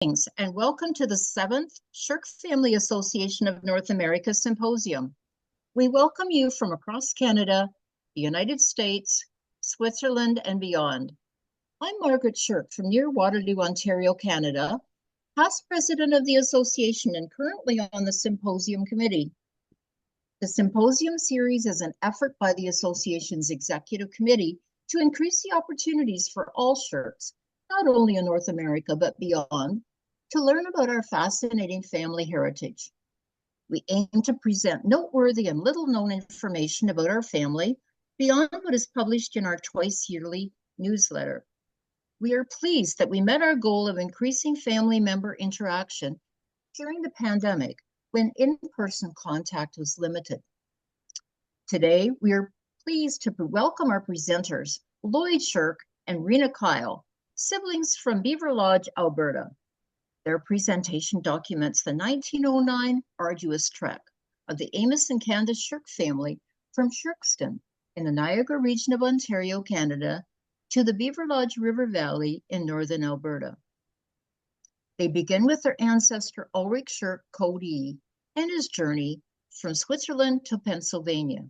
Greetings and welcome to the 7th Sherk Family Association of North America Symposium. We welcome you from across Canada, the United States, Switzerland, and beyond. I'm Margaret Sherk from near Waterloo, Ontario, Canada, past president of the association and currently on the Symposium committee. The Symposium series is an effort by the association's executive committee to increase the opportunities for all Sherks, not only in North America, but beyond, to learn about our fascinating family heritage. We aim to present noteworthy and little-known information about our family beyond what is published in our twice-yearly newsletter. We are pleased that we met our goal of increasing family member interaction during the pandemic when in-person contact was limited. Today, we are pleased to welcome our presenters, Lloyd Sherk and Rena Kyle, siblings from Beaverlodge, Alberta. Their presentation documents the 1909 arduous trek of the Amos and Candace Sherk family from Sherkston in the Niagara region of Ontario, Canada, to the Beaverlodge River Valley in northern Alberta. They begin with their ancestor Ulrich Sherk Cody and his journey from Switzerland to Pennsylvania.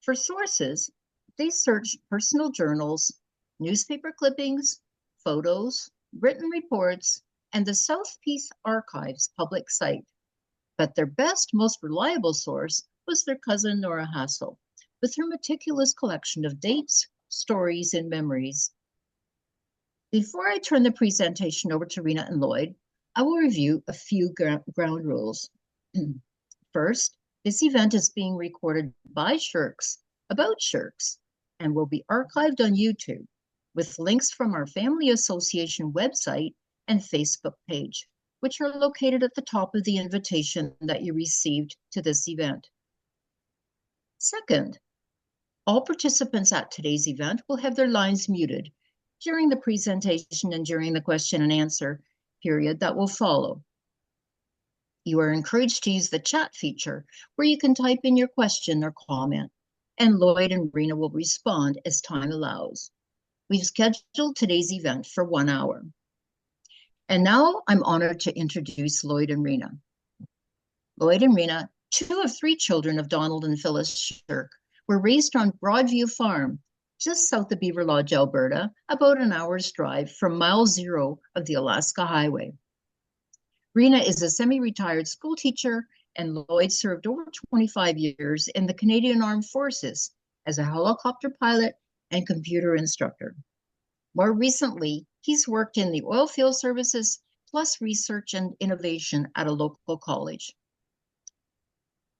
For sources, they searched personal journals, newspaper clippings, photos, written reports, and the South Peace Archives public site. But their best, most reliable source was their cousin Nora Hassel, with her meticulous collection of dates, stories, and memories. Before I turn the presentation over to Rena and Lloyd, I will review a few ground rules. First, this event is being recorded by Sherks, about Sherks, and will be archived on YouTube, with links from our Family Association website and Facebook page, which are located at the top of the invitation that you received to this event. Second, all participants at today's event will have their lines muted during the presentation and during the question and answer period that will follow. You are encouraged to use the chat feature where you can type in your question or comment, and Lloyd and Rena will respond as time allows. We've scheduled today's event for 1 hour. And now I'm honored to introduce Lloyd and Rena. Lloyd and Rena, 2 of 3 children of Donald and Phyllis Sherk, were raised on Broadview Farm, just south of Beaverlodge, Alberta, about an hour's drive from mile 0 of the Alaska Highway. Rena is a semi-retired school teacher, and Lloyd served over 25 years in the Canadian Armed Forces as a helicopter pilot and computer instructor. More recently, he's worked in the oil field services, plus research and innovation at a local college.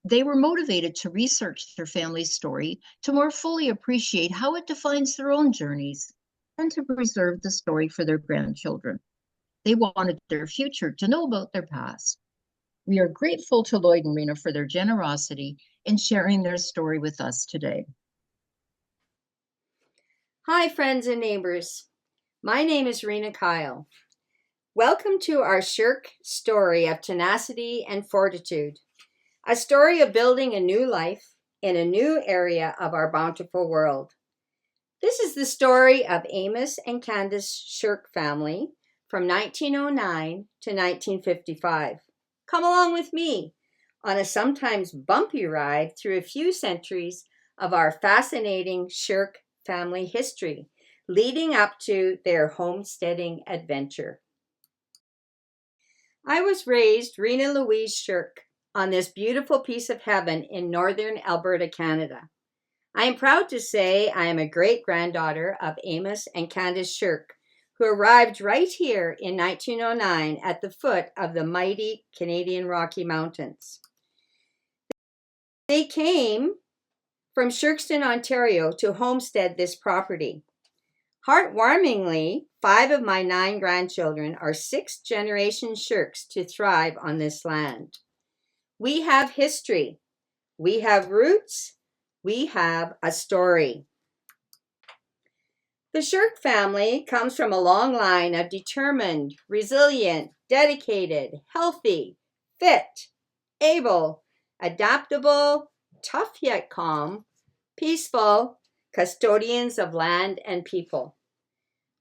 They were motivated to research their family's story to more fully appreciate how it defines their own journeys and to preserve the story for their grandchildren. They wanted their future to know about their past. We are grateful to Lloyd and Rena for their generosity in sharing their story with us today. Hi, friends and neighbors. My name is Rena Kyle. Welcome to our Sherk story of tenacity and fortitude, a story of building a new life in a new area of our bountiful world. This is the story of Amos and Candace Sherk family from 1909 to 1955. Come along with me on a sometimes bumpy ride through a few centuries of our fascinating Sherk family history, leading up to their homesteading adventure. I was raised Rena Louise Sherk on this beautiful piece of heaven in northern Alberta, Canada. I am proud to say I am a great-granddaughter of Amos and Candace Sherk, who arrived right here in 1909 at the foot of the mighty Canadian Rocky Mountains. They came from Sherkston, Ontario to homestead this property. Heartwarmingly, 5 of my 9 grandchildren are 6th-generation Sherks to thrive on this land. We have history, we have roots, we have a story. The Sherk family comes from a long line of determined, resilient, dedicated, healthy, fit, able, adaptable, tough yet calm, peaceful custodians of land and people.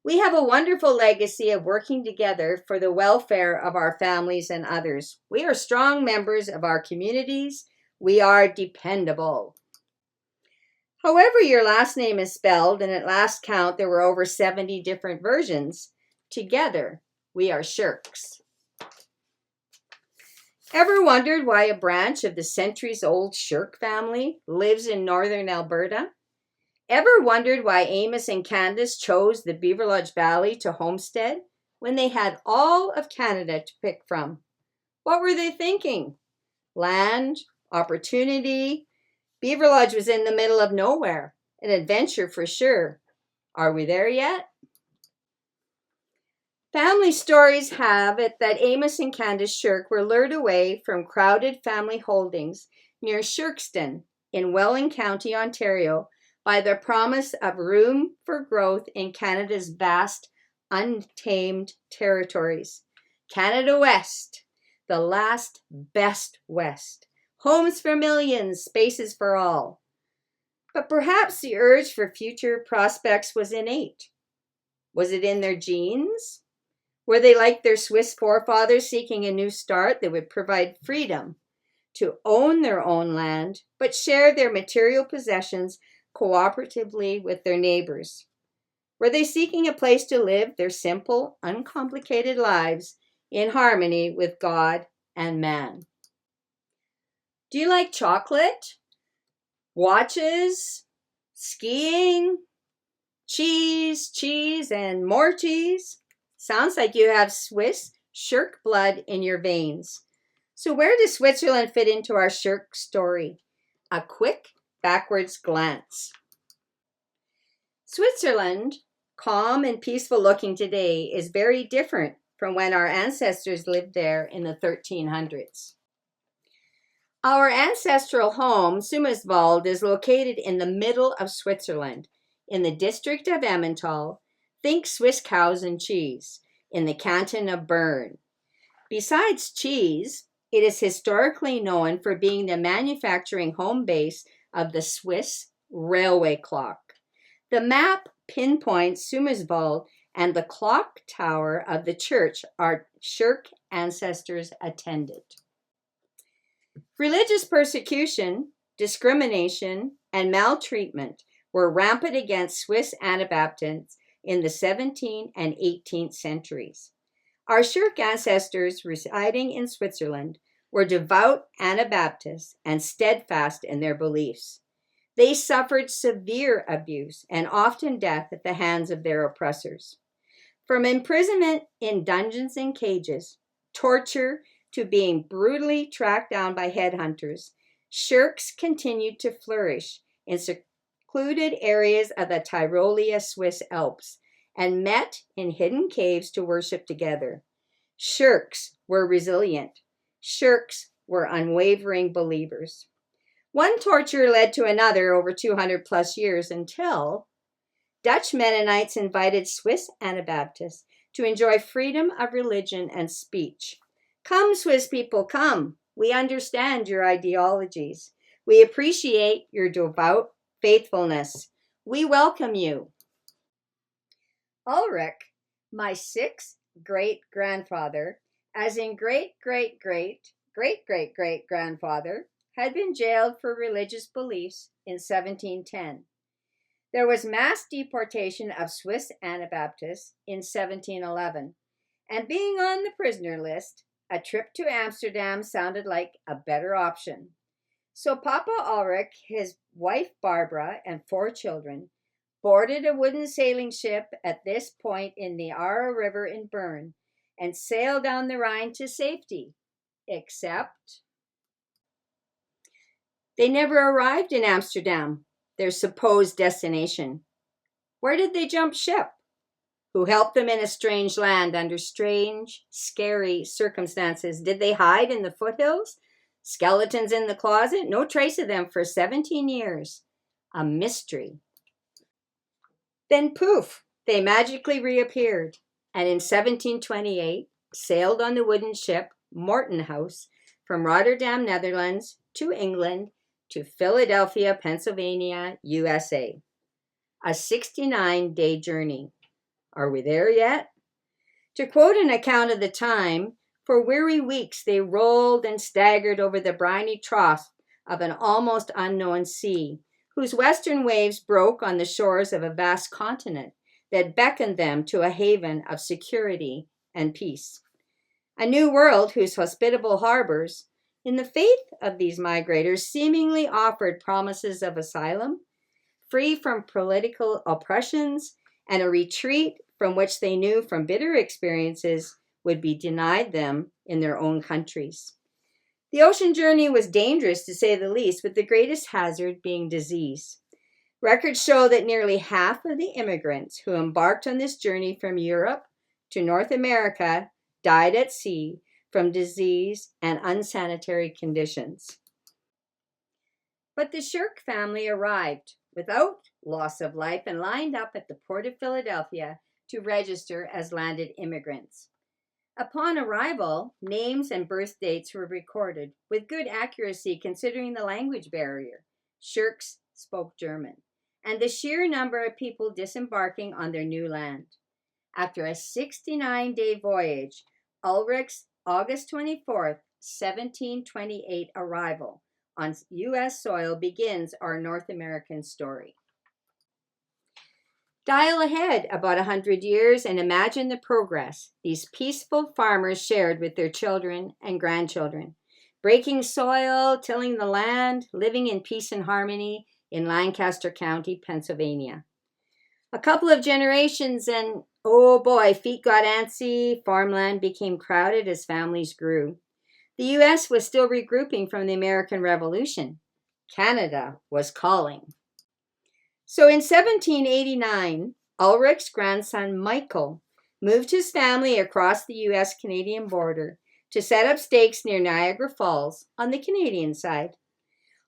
We have a wonderful legacy of working together for the welfare of our families and others. We are strong members of our communities. We are dependable. However your last name is spelled, and at last count there were over 70 different versions, together we are Sherks. Ever wondered why a branch of the centuries-old Sherk family lives in northern Alberta? Ever wondered why Amos and Candace chose the Beaverlodge Valley to homestead when they had all of Canada to pick from? What were they thinking? Land, opportunity. Beaverlodge was in the middle of nowhere, an adventure for sure. Are we there yet? Family stories have it that Amos and Candace Sherk were lured away from crowded family holdings near Sherkston in Welland County, Ontario, by the promise of room for growth in Canada's vast, untamed territories. Canada West, the last best West. Homes for millions, spaces for all. But perhaps the urge for future prospects was innate. Was it in their genes? Were they like their Swiss forefathers seeking a new start that would provide freedom to own their own land, but share their material possessions cooperatively with their neighbors? Were they seeking a place to live their simple, uncomplicated lives in harmony with God and man? Do you like chocolate, watches, skiing, cheese, and more cheese? Sounds like you have Swiss Sherk blood in your veins. So where does Switzerland fit into our Sherk story? A quick backwards glance. Switzerland, calm and peaceful looking today, is very different from when our ancestors lived there in the 1300s. Our ancestral home, Summerswald, is located in the middle of Switzerland, in the district of Emmental. Think Swiss cows and cheese, in the canton of Bern. Besides cheese, it is historically known for being the manufacturing home base of the Swiss railway clock. The map pinpoints Summerswald, and the clock tower of the church our Sherk ancestors attended. Religious persecution, discrimination, and maltreatment were rampant against Swiss Anabaptists in the 17th and 18th centuries. Our Sherk ancestors residing in Switzerland were devout Anabaptists and steadfast in their beliefs. They suffered severe abuse and often death at the hands of their oppressors. From imprisonment in dungeons and cages, torture, to being brutally tracked down by headhunters, Sherks continued to flourish in secluded areas of the Tyrolia Swiss Alps and met in hidden caves to worship together. Sherks were resilient. Sherks were unwavering believers. One torture led to another over 200 plus years until Dutch Mennonites invited Swiss Anabaptists to enjoy freedom of religion and speech. Come, Swiss people, come. We understand your ideologies. We appreciate your devout faithfulness. We welcome you. Ulrich, my sixth great-grandfather, as in great-great-great-great-great-great-grandfather, had been jailed for religious beliefs in 1710. There was mass deportation of Swiss Anabaptists in 1711, and being on the prisoner list, a trip to Amsterdam sounded like a better option. So Papa Ulrich, his wife Barbara, and 4 children boarded a wooden sailing ship at this point in the Aare River in Bern and sailed down the Rhine to safety, except they never arrived in Amsterdam, their supposed destination. Where did they jump ship? Who helped them in a strange land under strange, scary circumstances? Did they hide in the foothills? Skeletons in the closet? No trace of them for 17 years. A mystery. Then poof, they magically reappeared, and in 1728 sailed on the wooden ship Morton House from Rotterdam, Netherlands, to England, to Philadelphia, Pennsylvania, USA. A 69-day journey. Are we there yet? To quote an account of the time, for weary weeks they rolled and staggered over the briny trough of an almost unknown sea, whose western waves broke on the shores of a vast continent that beckoned them to a haven of security and peace. A new world whose hospitable harbors, in the faith of these migrators, seemingly offered promises of asylum, free from political oppressions, and a retreat from which they knew from bitter experiences would be denied them in their own countries. The ocean journey was dangerous, to say the least, with the greatest hazard being disease. Records show that nearly half of the immigrants who embarked on this journey from Europe to North America died at sea from disease and unsanitary conditions. But the Sherk family arrived without loss of life and lined up at the port of Philadelphia to register as landed immigrants. Upon arrival, names and birth dates were recorded with good accuracy considering the language barrier. Sherks spoke German, and the sheer number of people disembarking on their new land. After a 69-day voyage, Ulrich's August 24th, 1728 arrival on U.S. soil begins our North American story. Dial ahead about 100 years and imagine the progress these peaceful farmers shared with their children and grandchildren, breaking soil, tilling the land, living in peace and harmony in Lancaster County, Pennsylvania. A couple of generations and, oh boy, feet got antsy, farmland became crowded as families grew. The U.S. was still regrouping from the American Revolution. Canada was calling. So in 1789, Ulrich's grandson Michael moved his family across the U.S.-Canadian border to set up stakes near Niagara Falls on the Canadian side.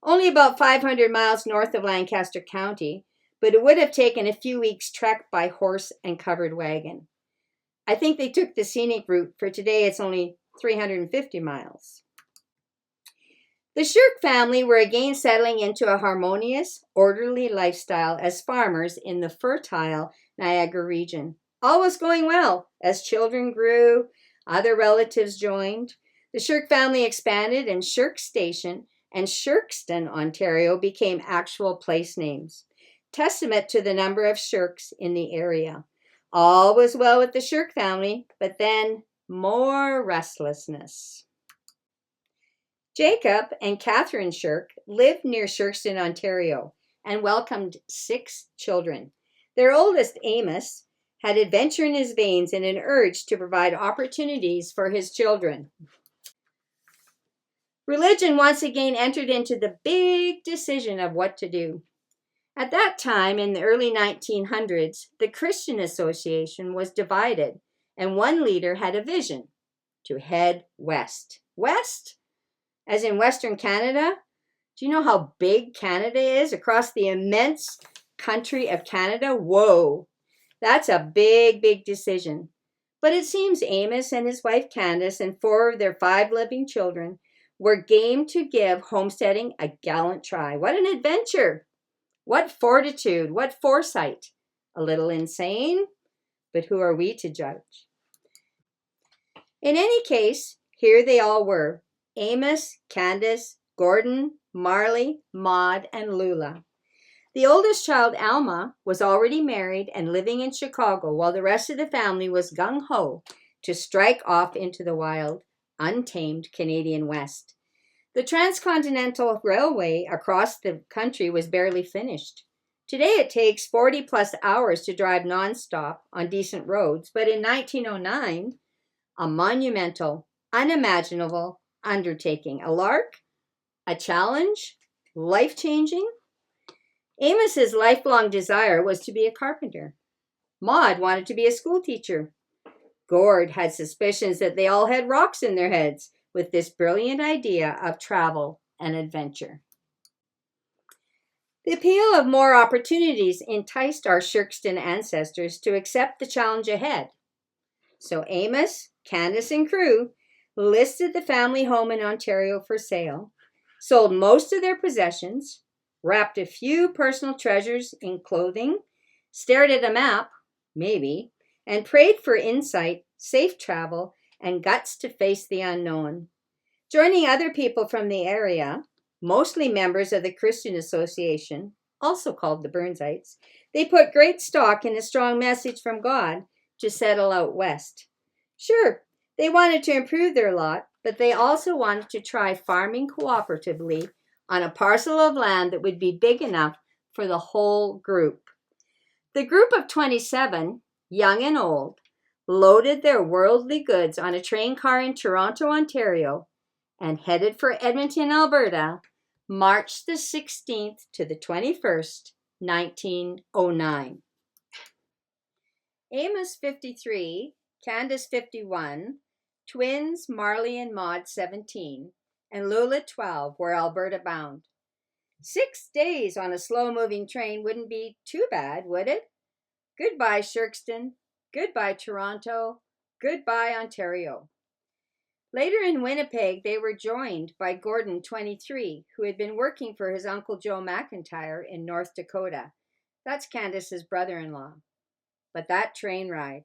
Only about 500 miles north of Lancaster County, but it would have taken a few weeks' trek by horse and covered wagon. I think they took the scenic route. For today, it's only 350 miles. The Sherk family were again settling into a harmonious, orderly lifestyle as farmers in the fertile Niagara region. All was going well as children grew, other relatives joined. The Sherk family expanded, and Sherk Station and Sherkston, Ontario, became actual place names, testament to the number of Sherks in the area. All was well with the Sherk family, but then more restlessness. Jacob and Catherine Sherk lived near Sherkston, Ontario, and welcomed 6 children. Their oldest, Amos, had adventure in his veins and an urge to provide opportunities for his children. Religion once again entered into the big decision of what to do. At that time, in the early 1900s, the Christian Association was divided, and one leader had a vision to head west. West? As in Western Canada? Do you know how big Canada is across the immense country of Canada? Whoa, that's a big, big decision. But it seems Amos and his wife Candace and 4 of their 5 living children were game to give homesteading a gallant try. What an adventure! What fortitude, what foresight. A little insane, but who are we to judge? In any case, here they all were. Amos, Candace, Gordon, Marley, Maud, and Lula. The oldest child, Alma, was already married and living in Chicago, while the rest of the family was gung-ho to strike off into the wild, untamed Canadian West. The transcontinental railway across the country was barely finished. Today it takes 40-plus hours to drive nonstop on decent roads, but in 1909, a monumental, unimaginable undertaking. A lark? A challenge? Life-changing? Amos's lifelong desire was to be a carpenter. Maud wanted to be a schoolteacher. Gord had suspicions that they all had rocks in their heads with this brilliant idea of travel and adventure. The appeal of more opportunities enticed our Sherkston ancestors to accept the challenge ahead. So Amos, Candace, and crew listed the family home in Ontario for sale, sold most of their possessions, wrapped a few personal treasures in clothing, stared at a map, maybe, and prayed for insight, safe travel, and guts to face the unknown. Joining other people from the area, mostly members of the Christian Association, also called the Burnsites, they put great stock in a strong message from God to settle out west. Sure, they wanted to improve their lot, but they also wanted to try farming cooperatively on a parcel of land that would be big enough for the whole group. The group of 27, young and old, loaded their worldly goods on a train car in Toronto, Ontario, and headed for Edmonton, Alberta, March the 16th to the 21st, 1909. Amos 53, Candace 51, twins Marley and Maud 17, and Lula 12 were Alberta bound. 6 days on a slow-moving train wouldn't be too bad, would it? Goodbye, Sherkston. Goodbye, Toronto. Goodbye, Ontario. Later in Winnipeg, they were joined by Gordon, 23, who had been working for his Uncle Joe McIntyre in North Dakota. That's Candace's brother-in-law. But that train ride.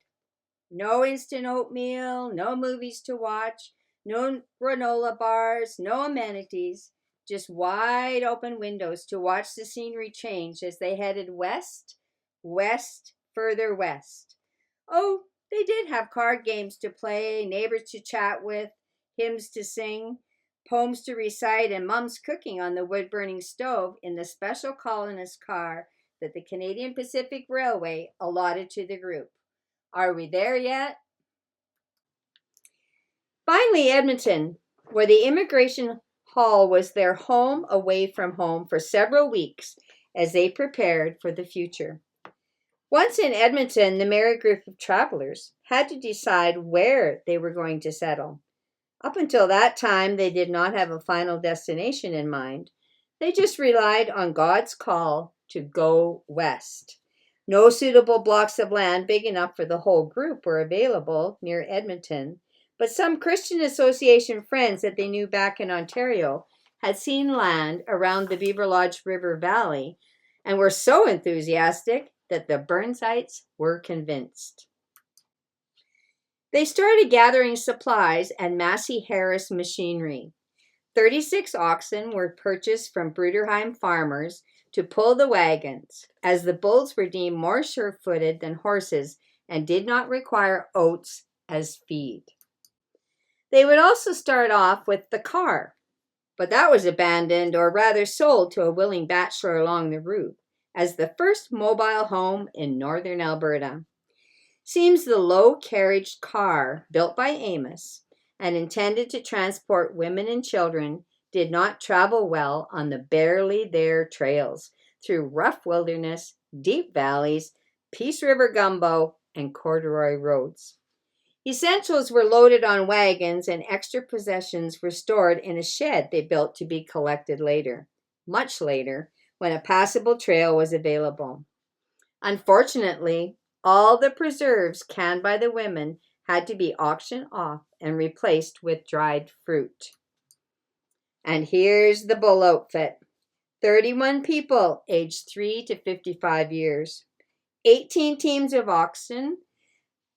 No instant oatmeal, no movies to watch, no granola bars, no amenities, just wide open windows to watch the scenery change as they headed west, further west. Oh, they did have card games to play, neighbors to chat with, hymns to sing, poems to recite, and Mum's cooking on the wood-burning stove in the special colonist car that the Canadian Pacific Railway allotted to the group. Are we there yet? Finally, Edmonton, where the immigration hall was their home away from home for several weeks as they prepared for the future. Once in Edmonton, the merry group of travelers had to decide where they were going to settle. Up until that time, they did not have a final destination in mind. They just relied on God's call to go west. No suitable blocks of land big enough for the whole group were available near Edmonton, but some Christian Association friends that they knew back in Ontario had seen land around the Beaverlodge River Valley and were so enthusiastic that the Burnsites were convinced. They started gathering supplies and Massey Harris machinery. 36 oxen were purchased from Bruderheim farmers to pull the wagons, as the bulls were deemed more sure-footed than horses and did not require oats as feed. They would also start off with the car, but that was abandoned, or rather sold to a willing bachelor along the route, as the first mobile home in northern Alberta. Seems the low-carriage car, built by Amos and intended to transport women and children, did not travel well on the barely there trails through rough wilderness, deep valleys, Peace River gumbo, and corduroy roads. Essentials were loaded on wagons, and extra possessions were stored in a shed they built to be collected later, much later, when a passable trail was available. Unfortunately, all the preserves canned by the women had to be auctioned off and replaced with dried fruit. And here's the bull outfit. 31 people aged 3 to 55 years. 18 teams of oxen,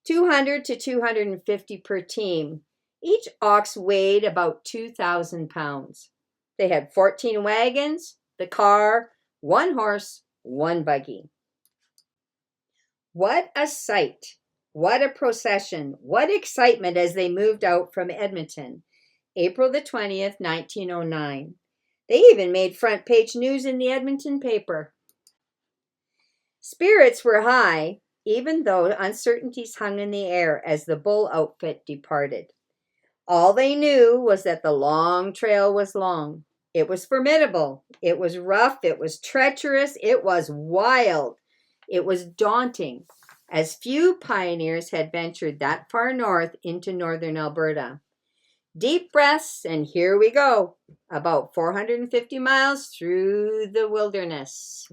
200 to 250 per team. Each ox weighed about 2,000 pounds. They had 14 wagons, the car, 1 horse, 1 buggy. What a sight! What a procession! What excitement as they moved out from Edmonton, April the 20th, 1909. They even made front page news in the Edmonton paper. Spirits were high, even though uncertainties hung in the air as the bull outfit departed. All they knew was that the long trail was long. It was formidable. It was rough. It was treacherous. It was wild. It was daunting, as few pioneers had ventured that far north into northern Alberta. Deep breaths, and here we go, about 450 miles through the wilderness.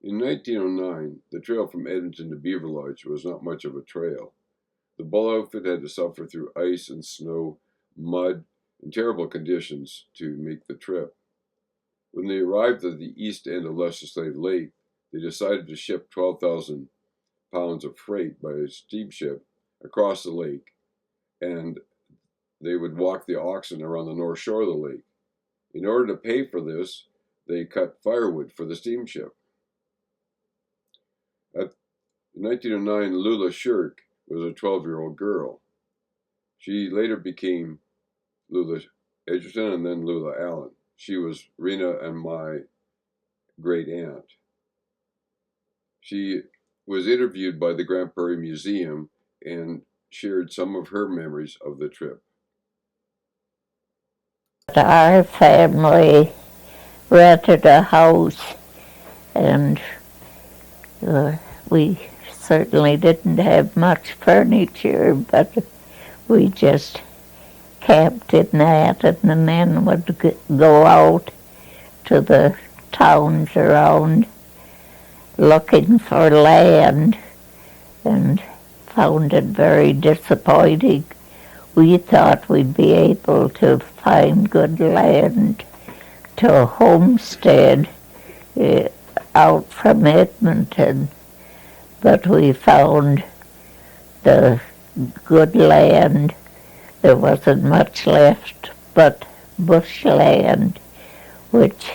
In 1909, the trail from Edmonton to Beaverlodge was not much of a trail. The bull outfit had to suffer through ice and snow, mud, and terrible conditions to make the trip. When they arrived at the east end of Legislative Lake, they decided to ship 12,000 pounds of freight by a steamship across the lake, and they would walk the oxen around the north shore of the lake. In order to pay for this, they cut firewood for the steamship. In 1909, Lula Sherk was a 12-year-old girl. She later became Lula Edgerton and then Lula Allen. She was Rena and my great aunt. She was interviewed by the Grand Prairie Museum and shared some of her memories of the trip. Our family rented a house, and we certainly didn't have much furniture, but we just camped in that, and then would go out to the towns around looking for land, and found it very disappointing. We thought we'd be able to find good land to homestead out from Edmonton, but we found the good land. There wasn't much left but bushland, which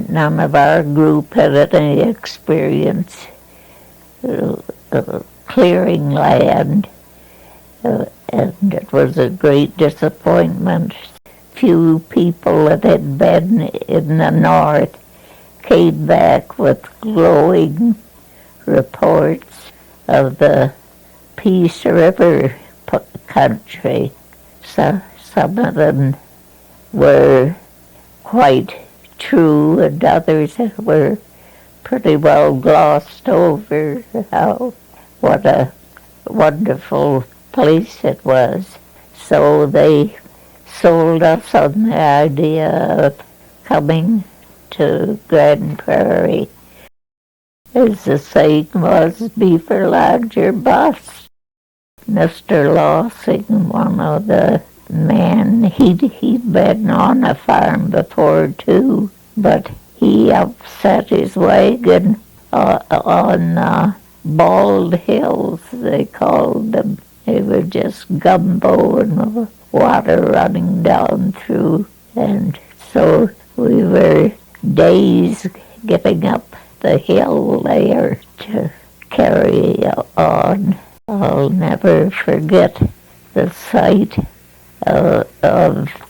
none of our group had any experience clearing land, and it was a great disappointment. Few people that had been in the north came back with glowing reports of the Peace River country. So some of them were quite true, and others were pretty well glossed over. What a wonderful place it was. So they sold us on the idea of coming to Grand Prairie. As the saying was, Beaverlodge or bust. Mr. Lossing, one of the men, he'd been on a farm before too, but he upset his wagon on bald hills, they called them. They were just gumbo and water running down through, and so we were days getting up the hill there to carry on. I'll never forget the sight of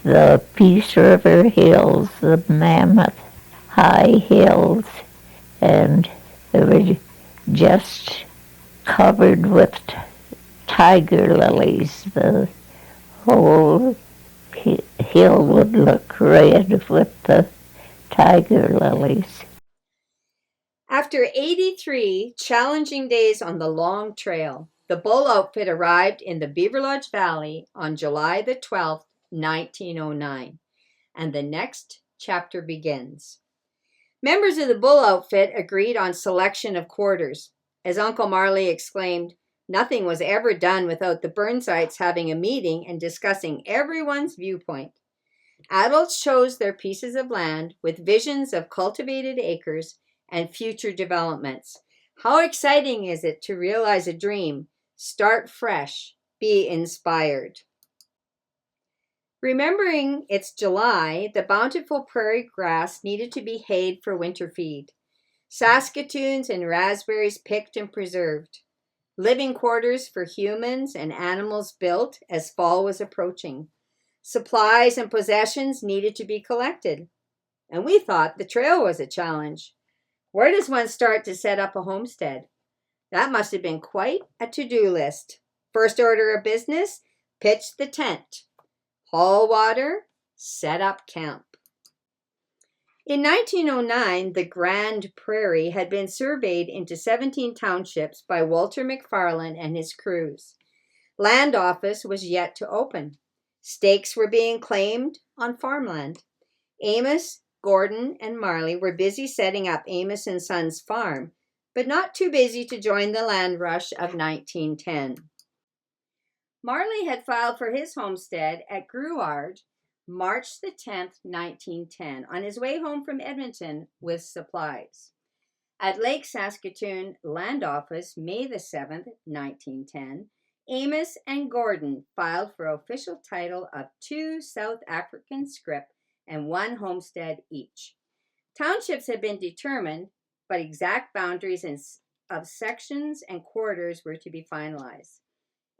the Peace River hills, the mammoth high hills, and they were just covered with tiger lilies. The whole hill would look red with the tiger lilies. After 83 challenging days on the long trail, the bull outfit arrived in the Beaverlodge Valley on July the 12th, 1909, and the next chapter begins. Members of the bull outfit agreed on selection of quarters. As Uncle Marley exclaimed, nothing was ever done without the Burnsides having a meeting and discussing everyone's viewpoint. Adults chose their pieces of land with visions of cultivated acres and future developments. How exciting is it to realize a dream? Start fresh. Be inspired. Remembering it's July, the bountiful prairie grass needed to be hayed for winter feed. Saskatoons and raspberries picked and preserved. Living quarters for humans and animals built as fall was approaching. Supplies and possessions needed to be collected. And we thought the trail was a challenge. Where does one start to set up a homestead? That must have been quite a to-do list. First order of business, pitch the tent. Haul water, set up camp. In 1909, the Grand Prairie had been surveyed into 17 townships by Walter McFarland and his crews. Land office was yet to open. Stakes were being claimed on farmland. Amos, Gordon, and Marley were busy setting up Amos and Sons Farm, but not too busy to join the land rush of 1910. Marley had filed for his homestead at Greward March the 10th, 1910, on his way home from Edmonton with supplies. At Lake Saskatoon Land Office, May the 7th, 1910, Amos and Gordon filed for official title of 2 South African scrip and 1 homestead each. Townships had been determined, but exact boundaries of sections and quarters were to be finalized.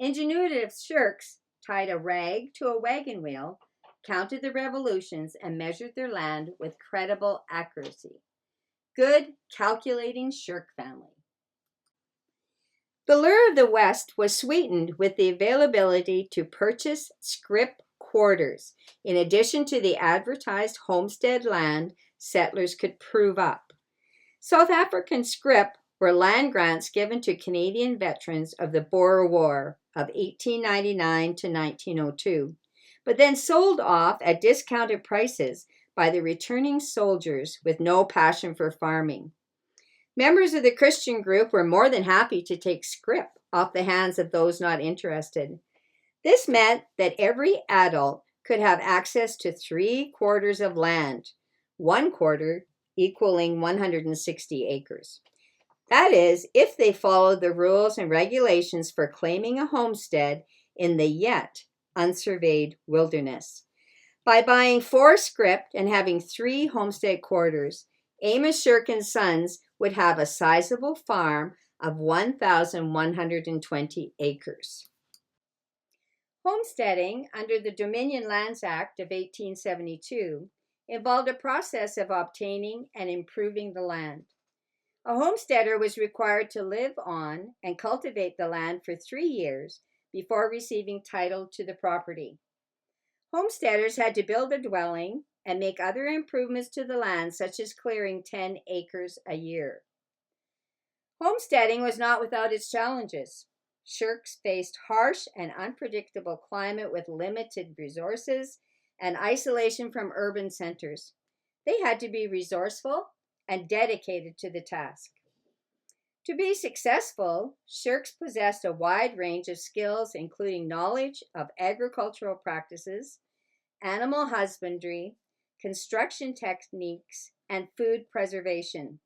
Ingenuitive Sherks tied a rag to a wagon wheel, counted the revolutions, and measured their land with credible accuracy. Good calculating Sherk family. The lure of the West was sweetened with the availability to purchase scrip quarters, in addition to the advertised homestead land settlers could prove up. South African scrip were land grants given to Canadian veterans of the Boer War of 1899 to 1902, but then sold off at discounted prices by the returning soldiers with no passion for farming. Members of the Christian group were more than happy to take scrip off the hands of those not interested. This meant that every adult could have access to 3 quarters of land, 1 quarter equaling 160 acres. That is, if they followed the rules and regulations for claiming a homestead in the yet unsurveyed wilderness. By buying 4 scrip and having 3 homestead quarters, Amos Sherk and Sons would have a sizable farm of 1,120 acres. Homesteading under the Dominion Lands Act of 1872 involved a process of obtaining and improving the land. A homesteader was required to live on and cultivate the land for 3 years before receiving title to the property. Homesteaders had to build a dwelling and make other improvements to the land, such as clearing 10 acres a year. Homesteading was not without its challenges. Sherks faced harsh and unpredictable climate with limited resources and isolation from urban centers. They had to be resourceful and dedicated to the task. To be successful, Sherks possessed a wide range of skills, including knowledge of agricultural practices, animal husbandry, construction techniques, and food preservation.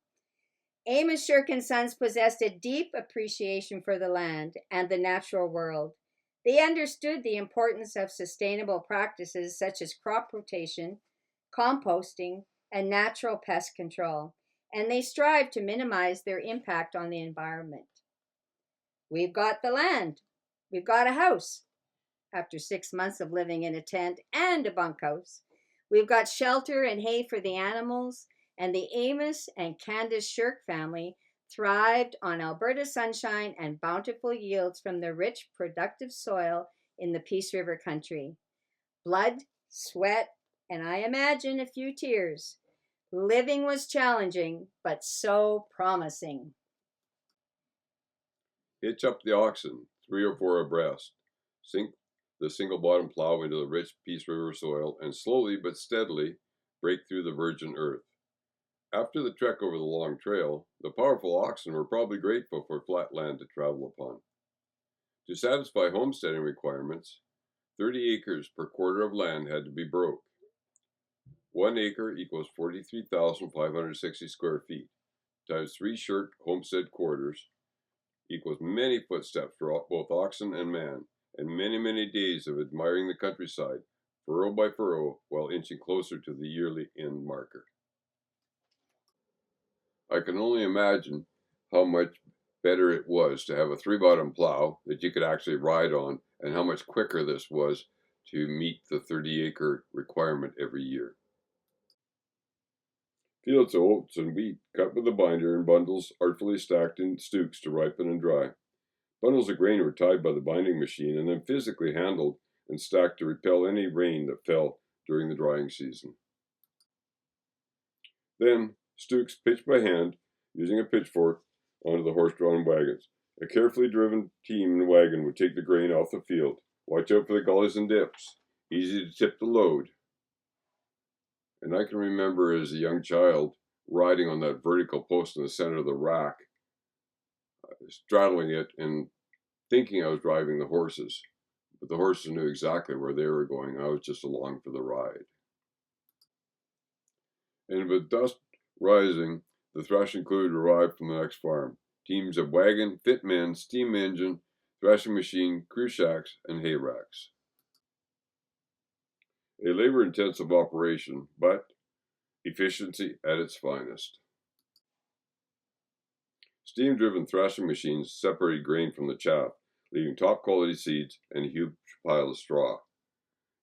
Amos Sherk and Sons possessed a deep appreciation for the land and the natural world. They understood the importance of sustainable practices such as crop rotation, composting, and natural pest control, and they strived to minimize their impact on the environment. We've got the land. We've got a house. After 6 months of living in a tent and a bunkhouse, we've got shelter and hay for the animals, and the Amos and Candace Sherk family thrived on Alberta sunshine and bountiful yields from the rich, productive soil in the Peace River country. Blood, sweat, and I imagine a few tears. Living was challenging, but so promising. Hitch up the oxen, 3 or 4 abreast. Sink the single bottom plow into the rich Peace River soil and slowly but steadily break through the virgin earth. After the trek over the long trail, the powerful oxen were probably grateful for flat land to travel upon. To satisfy homesteading requirements, 30 acres per quarter of land had to be broke. 1 acre equals 43,560 square feet, times 3 Sherk homestead quarters equals many footsteps for both oxen and man, and many, many days of admiring the countryside, furrow by furrow, while inching closer to the yearly end marker. I can only imagine how much better it was to have a 3-bottom plow that you could actually ride on, and how much quicker this was to meet the 30-acre requirement every year. Fields of oats and wheat cut with a binder in bundles artfully stacked in stooks to ripen and dry. Bundles of grain were tied by the binding machine and then physically handled and stacked to repel any rain that fell during the drying season. Then, stooks pitched by hand, using a pitchfork, onto the horse-drawn wagons. A carefully driven team and wagon would take the grain off the field. Watch out for the gullies and dips. Easy to tip the load. And I can remember as a young child riding on that vertical post in the center of the rack, straddling it and thinking I was driving the horses. But the horses knew exactly where they were going. I was just along for the ride. And with dusk rising, the thrashing crew would arrive from the next farm. Teams of wagon, fit men, steam engine, thrashing machine, crew shacks, and hay racks. A labor-intensive operation, but efficiency at its finest. Steam-driven thrashing machines separated grain from the chaff, leaving top-quality seeds and a huge pile of straw.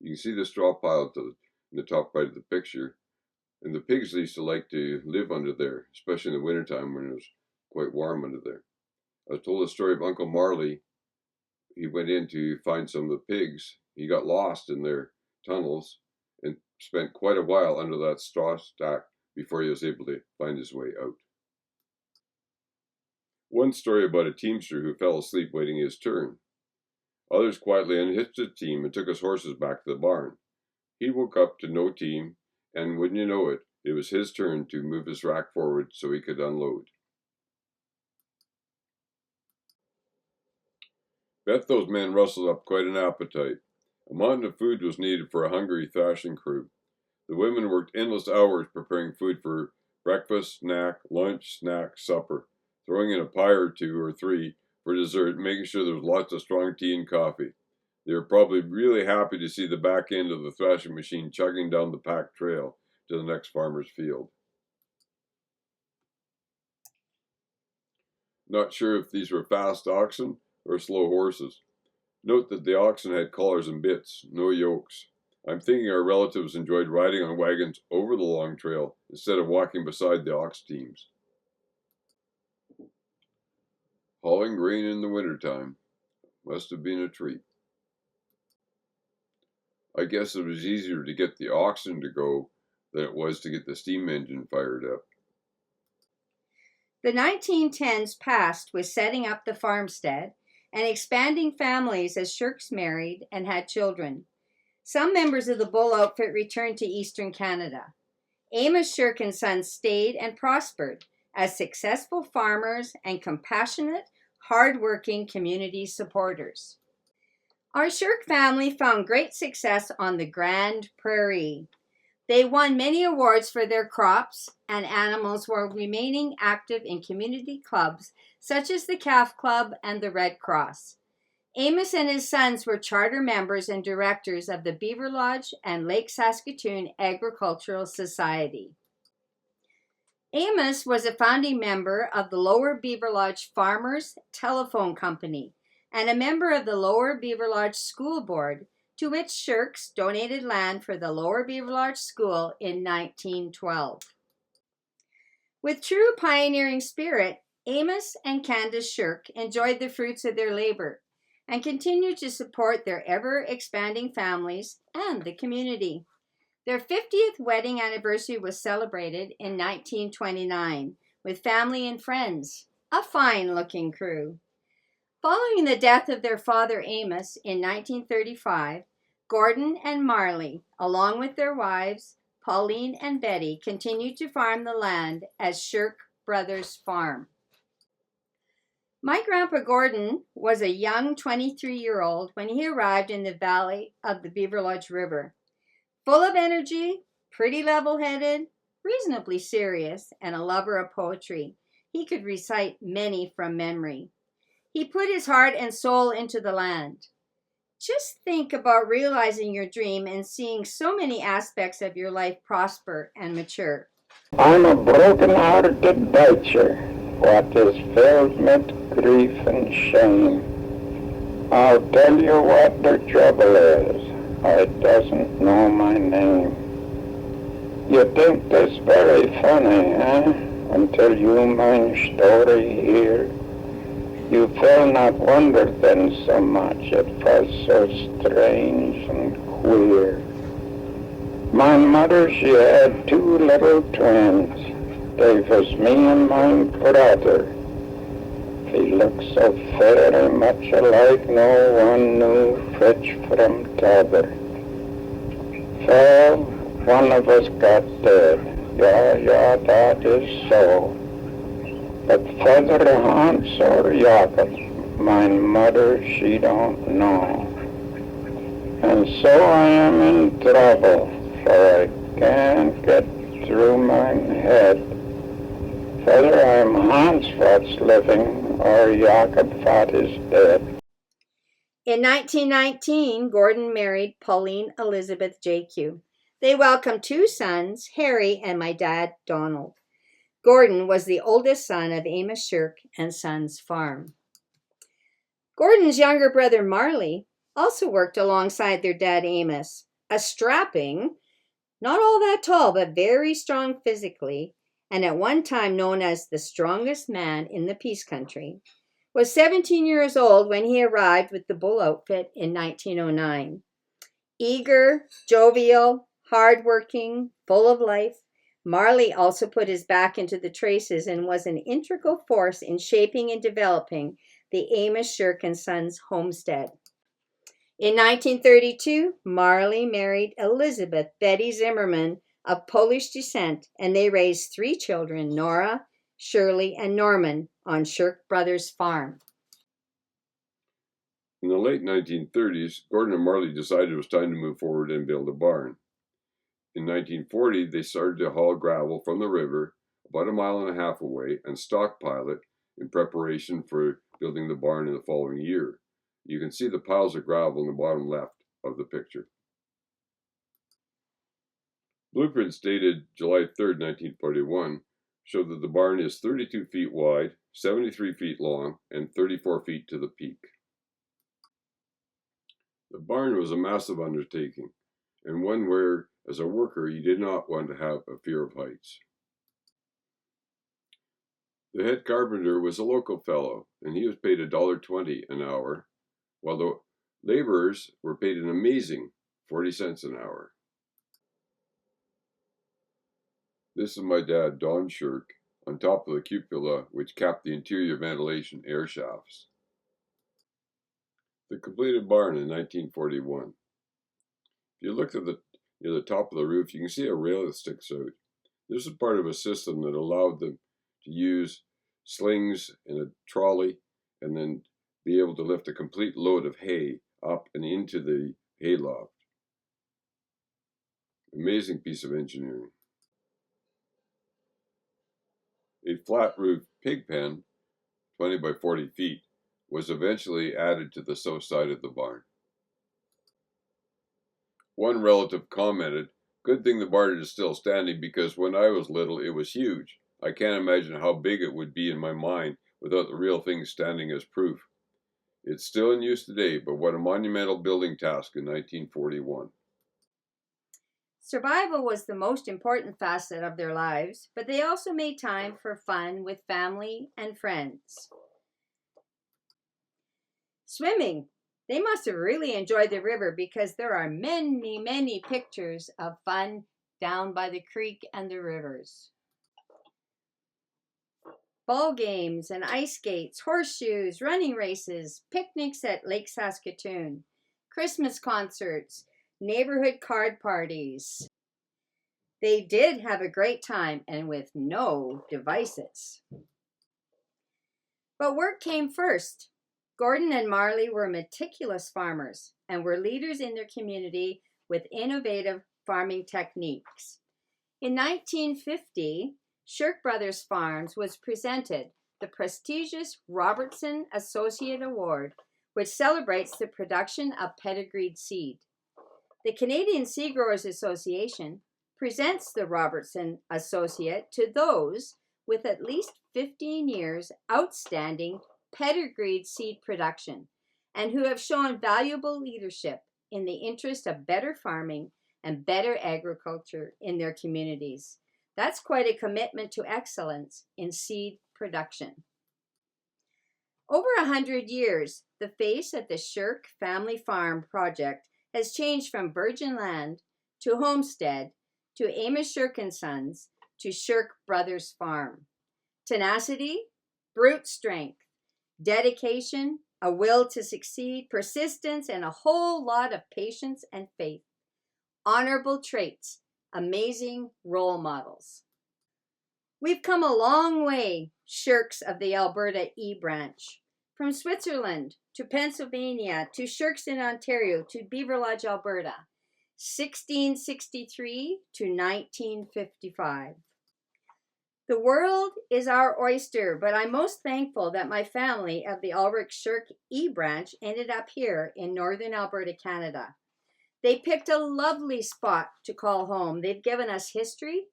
You can see the straw pile in the top right of the picture, and the pigs used to like to live under there, especially in the wintertime when it was quite warm under there. I was told a story of Uncle Marley. He went in to find some of the pigs. He got lost in their tunnels and spent quite a while under that straw stack before he was able to find his way out. One story about a teamster who fell asleep waiting his turn. Others quietly unhitched his team and took his horses back to the barn. He woke up to no team, and wouldn't you know it, it was his turn to move his rack forward so he could unload. Bet those men rustled up quite an appetite. A mountain of food was needed for a hungry thrashing crew. The women worked endless hours preparing food for breakfast, lunch, snack, supper, throwing in a pie or two or three for dessert, making sure there was lots of strong tea and coffee. They were probably really happy to see the back end of the thrashing machine chugging down the packed trail to the next farmer's field. Not sure if these were fast oxen or slow horses. Note that the oxen had collars and bits, no yokes. I'm thinking our relatives enjoyed riding on wagons over the long trail instead of walking beside the ox teams. Hauling grain in the wintertime must have been a treat. I guess it was easier to get the oxen to go than it was to get the steam engine fired up. The 1910s passed with setting up the farmstead and expanding families as Sherks married and had children. Some members of the bull outfit returned to eastern Canada. Amos Sherk and Sons stayed and prospered as successful farmers and compassionate, hard-working community supporters. Our Sherk family found great success on the Grand Prairie. They won many awards for their crops and animals while remaining active in community clubs such as the Calf Club and the Red Cross. Amos and his sons were charter members and directors of the Beaverlodge and Lake Saskatoon Agricultural Society. Amos was a founding member of the Lower Beaverlodge Farmers Telephone Company and a member of the Lower Beaverlodge School Board, to which Sherks donated land for the Lower Beaverlodge School in 1912. With true pioneering spirit, Amos and Candace Sherk enjoyed the fruits of their labor and continued to support their ever-expanding families and the community. Their 50th wedding anniversary was celebrated in 1929 with family and friends, a fine-looking crew. Following the death of their father Amos in 1935, Gordon and Marley, along with their wives, Pauline and Betty, continued to farm the land as Sherk Brothers Farm. My grandpa Gordon was a young 23-year-old when he arrived in the valley of the Beaverlodge River. Full of energy, pretty level-headed, reasonably serious, and a lover of poetry, he could recite many from memory. He put his heart and soul into the land. Just think about realizing your dream and seeing so many aspects of your life prosper and mature. I'm a broken-hearted Dutcher, what is filled with grief and shame. I'll tell you what the trouble is. I doesn't know my name. You think this very funny, eh? Until you my story hear. You feel not wonder then so much, it was so strange and queer. My mother, she had two little twins. They was me and my brother. He looked so very much alike, no one knew which from t'other. Well, one of us got dead. Yeah, that is so. But whether Hans or Jacob, my mother, she don't know. And so I am in trouble, for I can't get through my head Whether I'm Hans what's living or Jakob what is dead. In 1919, Gordon married Pauline Elizabeth J.Q. They welcomed 2 sons, Harry and my dad, Donald. Gordon was the oldest son of Amos Sherk and Sons Farm. Gordon's younger brother, Marley, also worked alongside their dad, Amos, a strapping, not all that tall, but very strong physically, and at one time known as the strongest man in the Peace Country, was 17 years old when he arrived with the bull outfit in 1909. Eager, jovial, hardworking, full of life, Marley also put his back into the traces and was an integral force in shaping and developing the Amos Sherk and Sons homestead. In 1932, Marley married Elizabeth Betty Zimmerman of Polish descent, and they raised 3 children, Nora, Shirley, and Norman, on Sherk Brothers Farm. In the late 1930s, Gordon and Marley decided it was time to move forward and build a barn. In 1940, they started to haul gravel from the river about 1.5 miles away and stockpile it in preparation for building the barn in the following year. You can see the piles of gravel in the bottom left of the picture. Blueprints dated July 3, 1941 show that the barn is 32 feet wide, 73 feet long, and 34 feet to the peak. The barn was a massive undertaking, and one where, as a worker, you did not want to have a fear of heights. The head carpenter was a local fellow, and he was paid $1.20 an hour, while the laborers were paid an amazing 40 cents an hour. This is my dad, Don Sherk, on top of the cupola which capped the interior ventilation air shafts. The completed barn in 1941. If you look at the top of the roof, you can see a rail that sticks out. This is part of a system that allowed them to use slings and a trolley and then be able to lift a complete load of hay up and into the hayloft. Amazing piece of engineering. A flat roof pig pen, 20 by 40 feet, was eventually added to the south side of the barn. One relative commented, "Good thing the barn is still standing because when I was little it was huge. I can't imagine how big it would be in my mind without the real thing standing as proof." It's still in use today, but what a monumental building task in 1941. Survival was the most important facet of their lives, but they also made time for fun with family and friends. Swimming. They must have really enjoyed the river because there are many, many pictures of fun down by the creek and the rivers. Ball games and ice skates, horseshoes, running races, picnics at Lake Saskatoon, Christmas concerts, neighborhood card parties. They did have a great time and with no devices. But work came first. Gordon and Marley were meticulous farmers and were leaders in their community with innovative farming techniques. In 1950, Sherk Brothers Farms was presented the prestigious Robertson Associate Award, which celebrates the production of pedigreed seed. The Canadian Seed Growers Association presents the Robertson Associate to those with at least 15 years outstanding pedigreed seed production and who have shown valuable leadership in the interest of better farming and better agriculture in their communities. That's quite a commitment to excellence in seed production. Over 100 years, the face of the Sherk Family Farm project has changed from virgin land to homestead to Amos Sherk and Sons to Sherk Brothers Farm. Tenacity, brute strength, dedication, a will to succeed, persistence, and a whole lot of patience and faith. Honorable traits, amazing role models. We've come a long way, Sherks of the Alberta E Branch. From Switzerland to Pennsylvania to Sherkston, Ontario to Beaverlodge, Alberta. 1663 to 1955. The world is our oyster, but I'm most thankful that my family of the Ulrich Sherk E branch ended up here in northern Alberta, Canada. They picked a lovely spot to call home. They've given us history,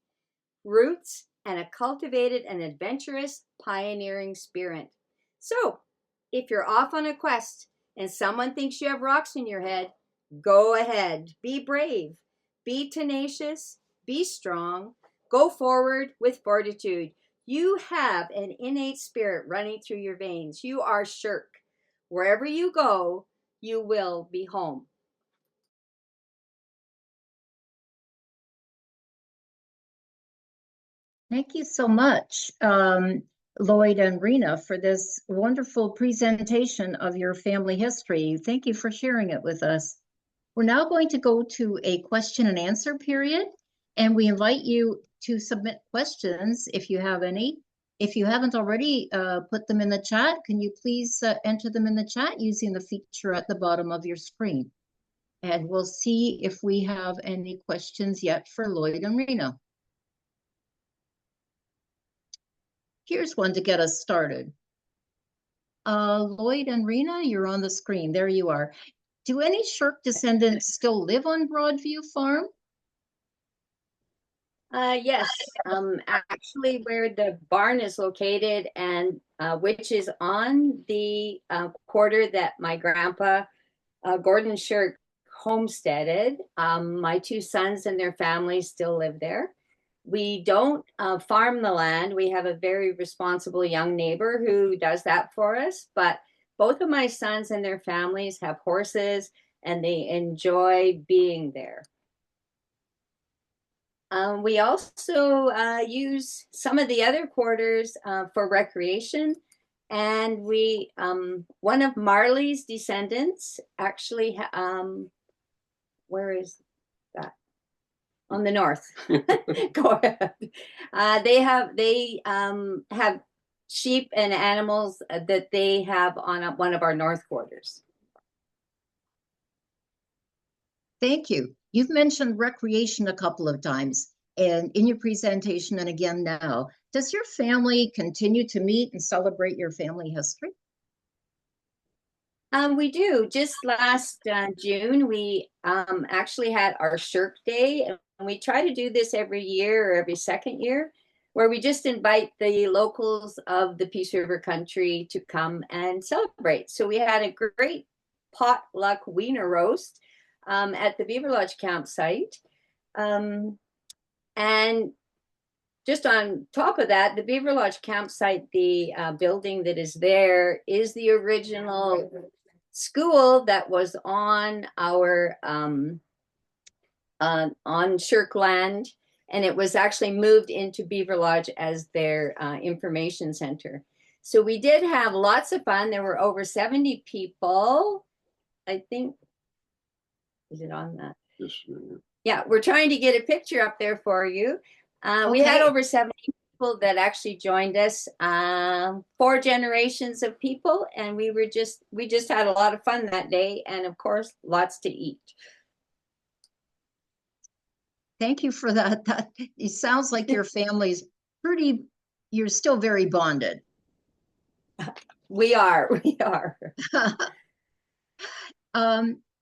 roots, and a cultivated and adventurous pioneering spirit. So, if you're off on a quest and someone thinks you have rocks in your head, go ahead. Be brave, be tenacious, be strong. Go forward with fortitude. You have an innate spirit running through your veins. You are Sherk. Wherever you go, you will be home. Thank you so much, Lloyd and Rena, for this wonderful presentation of your family history. Thank you for sharing it with us. We're now going to go to a question and answer period, and we invite you to submit questions if you have any. If you haven't already put them in the chat, can you please enter them in the chat using the feature at the bottom of your screen? And we'll see if we have any questions yet for Lloyd and Rena. Here's one to get us started. Lloyd and Rena, you're on the screen. There you are. Do any Sherk descendants still live on Broadview Farm? Yes, actually where the barn is located and which is on the quarter that my grandpa, Gordon Sherk, homesteaded. My two sons and their families still live there. We don't farm the land. We have a very responsible young neighbor who does that for us, but both of my sons and their families have horses and they enjoy being there. We also use some of the other quarters for recreation. And we, one of Marley's descendants actually, where is that? On the north. Go ahead. They have sheep and animals that they have on one of our north quarters. Thank you. You've mentioned recreation a couple of times, and in your presentation and again now. Does your family continue to meet and celebrate your family history? We do. Just last June, we actually had our Sherk Day, and we try to do this every year or every second year, where we just invite the locals of the Peace River country to come and celebrate. So we had a great potluck wiener roast at the Beaverlodge campsite. And just on top of that, the Beaverlodge campsite, the building that is there is the original school that was on our on Sherk land, and it was actually moved into Beaverlodge as their information center. So we did have lots of fun. There were over 70 people, I think. Is it on that? Yes. Yeah, we're trying to get a picture up there for you. Okay. We had over 70 people that actually joined us, 4 generations of people, and we just had a lot of fun that day, and of course, lots to eat. Thank you for that. It sounds like your family's you're still very bonded. We are.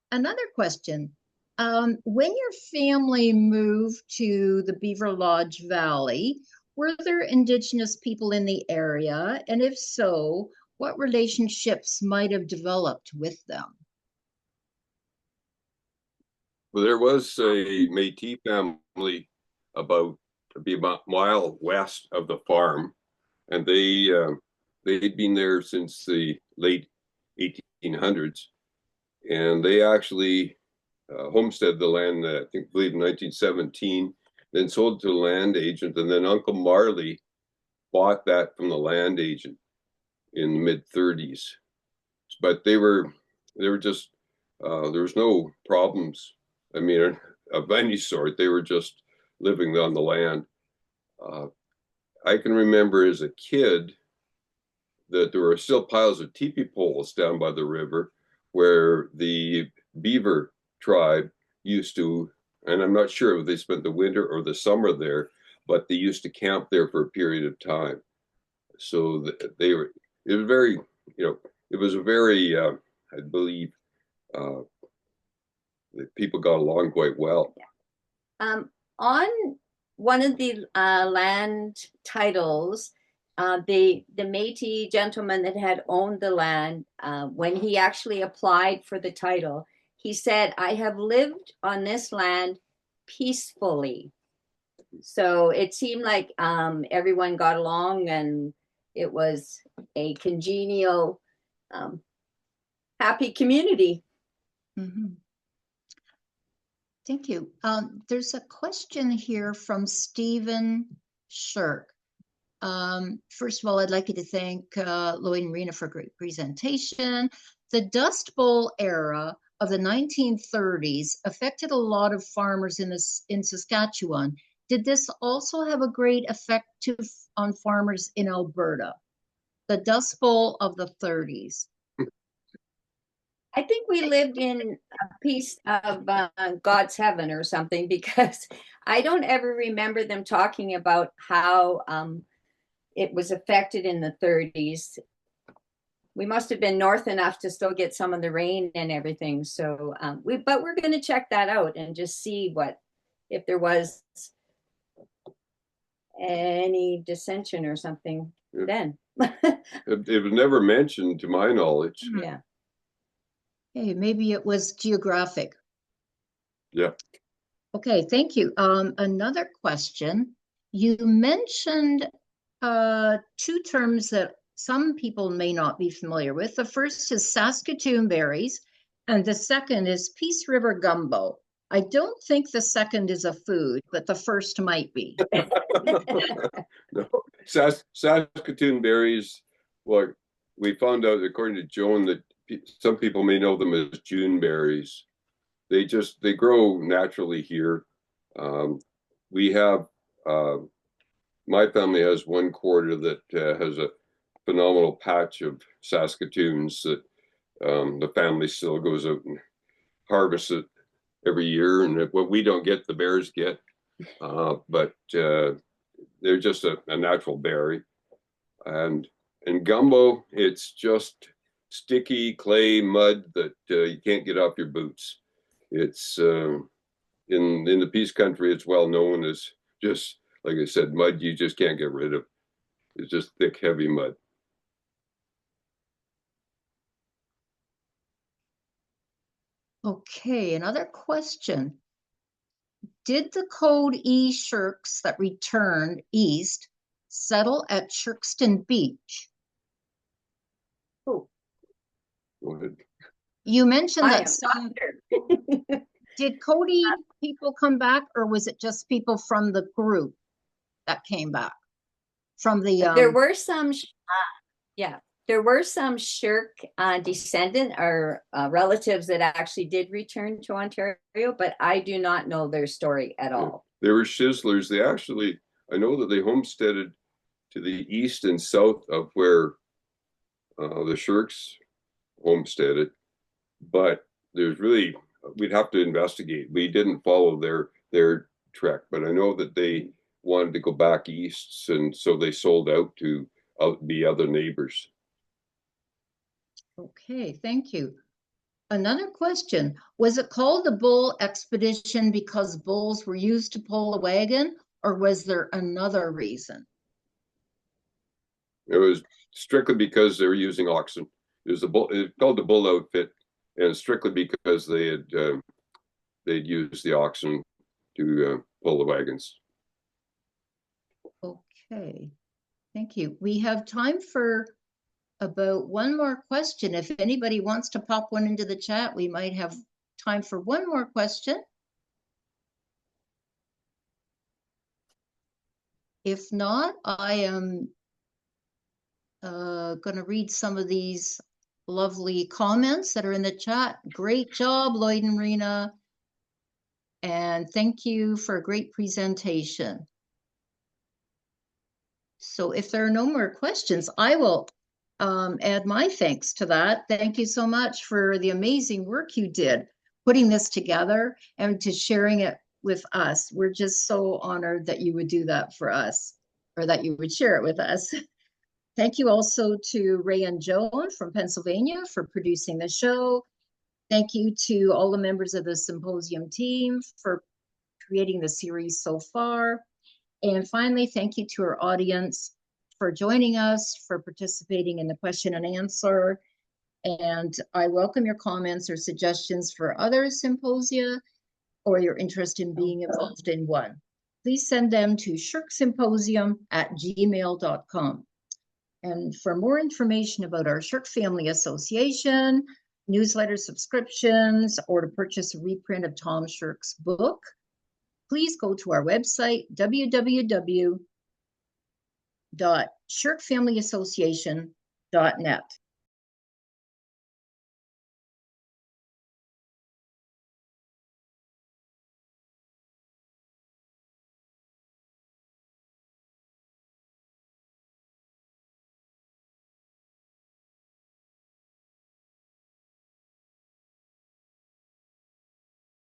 Another question. When your family moved to the Beaverlodge Valley, were there Indigenous people in the area? And if so, what relationships might have developed with them? Well, there was a Métis family about a mile west of the farm, and they'd been there since the late 1800s, and they actually homesteaded the land, I believe in 1917, then sold to the land agent, and then Uncle Marley bought that from the land agent in the mid-30s. But they were just, there was no problems, I mean, of any sort. They were just living on the land. I can remember as a kid that there were still piles of teepee poles down by the river where the Beaver tribe used to, and I'm not sure if they spent the winter or the summer there, but they used to camp there for a period of time. So they were, it was very, it was a very, I believe, people got along quite well. Yeah. On one of the land titles, the Métis gentleman that had owned the land, when he actually applied for the title, he said, "I have lived on this land peacefully." So it seemed like everyone got along, and it was a congenial, happy community. Mm-hmm. Thank you. There's a question here from Stephen Sherk. First of all, I'd like you to thank Lloyd and Rena for a great presentation. The Dust Bowl era of the 1930s affected a lot of farmers in Saskatchewan. Did this also have a great effect on farmers in Alberta? The Dust Bowl of the 30s. I think we lived in a piece of God's heaven or something, because I don't ever remember them talking about how it was affected in the 30s. We must have been north enough to still get some of the rain and everything. So, but we're going to check that out and just see if there was any dissension or something then. It was never mentioned to my knowledge. Yeah. Hey, maybe it was geographic. Yeah. Okay, thank you. Another question. You mentioned two terms that some people may not be familiar with. The first is Saskatoon berries, and the second is Peace River gumbo. I don't think the second is a food, but the first might be. No. Saskatoon berries, well, we found out, according to Joan, that some people may know them as June berries. They grow naturally here. We have, my family has one quarter that has a phenomenal patch of Saskatoons that the family still goes out and harvests it every year. And what we don't get, the bears get. But they're just a natural berry. And gumbo, it's just sticky clay mud that you can't get off your boots. It's in the Peace Country, it's well known as just, like I said, mud you just can't get rid of. It's just thick, heavy mud. Okay, another question. Did the Code E Sherks that returned east settle at Sherkston Beach? Oh. Go ahead. You mentioned that some did Cody people come back, or was it just people from the group that came back from the there were some there were some Sherk descendant or relatives that actually did return to Ontario, but I do not know their story at all. They were Shizzlers. They actually, I know that they homesteaded to the east and south of where the Sherks homesteaded, but there's really, we'd have to investigate. We didn't follow their trek, but I know that they wanted to go back east, and so they sold out to the other neighbors. Okay, thank you. Another question. Was it called the Bull Expedition because bulls were used to pull a wagon, or was there another reason? It was strictly because they were using oxen. It was called the Bull Outfit, and strictly because they'd use the oxen to pull the wagons. Okay, thank you. We have time for about one more question. If anybody wants to pop one into the chat, we might have time for one more question. If not, I am going to read some of these lovely comments that are in the chat. Great job, Lloyd and Rena. And thank you for a great presentation. So if there are no more questions, I will add my thanks to that. Thank you so much for the amazing work you did putting this together and to sharing it with us. We're just so honored that you would do that for us, or that you would share it with us. Thank you also to Ray and Joan from Pennsylvania for producing the show. Thank you to all the members of the Symposium team for creating the series so far. And finally, thank you to our audience for joining us, for participating in the question and answer. And I welcome your comments or suggestions for other symposia, or your interest in being involved in one. Please send them to shirksymposium@gmail.com. And for more information about our Sherk Family Association, newsletter subscriptions, or to purchase a reprint of Tom Sherk's book, please go to our website, www.shirkfamilyassociation.net.